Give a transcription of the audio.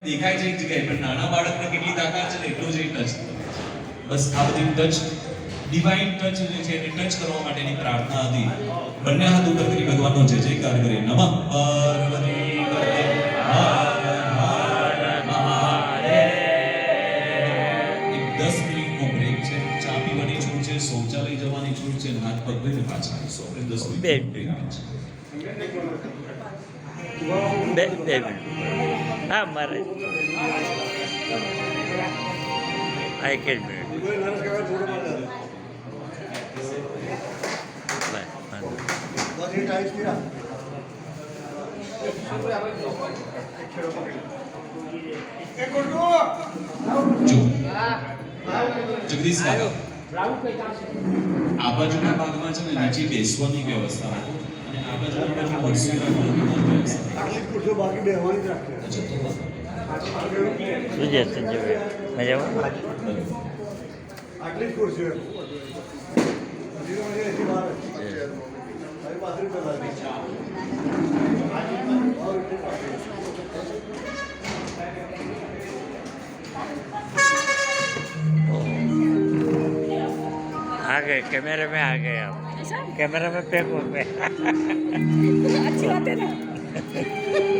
દેખાય છે એક જગ્યાએ પણ નાના બાળકને કેટલી તાકાત છે ને એટલું જ ટચ બસ આ બધી ટચ ડિવાઇન ટચ જે છે એને ટચ કરવા માટેની પ્રાર્થના હતી બંને હાથ ઉપર કરી ભગવાનનો જય જયકાર કરીએ નમઃ પાર્વતી પતે હર હર મહાદેવ 10 મિનિટનો બ્રેક છે ચા પીવાની છૂટ છે શૌચાલય જવાની છૂટ છે હાથ પગ ધોઈને પાછા આવીશું આપણે 10 મિનિટ બ્રેક છે બે મિનિટ હા મારે આ એક જ મિનિટ જગદીશ કાકા આ બાજુના ભાગમાં છે ને નીચે બેસવાની વ્યવસ્થા રાખો અને આ બાજુના ખુરશી રાખવાની વ્યવસ્થા બાકી બેહવાની જ રાખે અચ્છા તો બસ. શું છે સંજયભાઈ મજામાં આટલી જ ખુરશીઓ હજી બહાર મારી પાથરી પેલા आ गए कैमरे में आ गए आप कैमरा में फेंको पे अच्छी बात है ना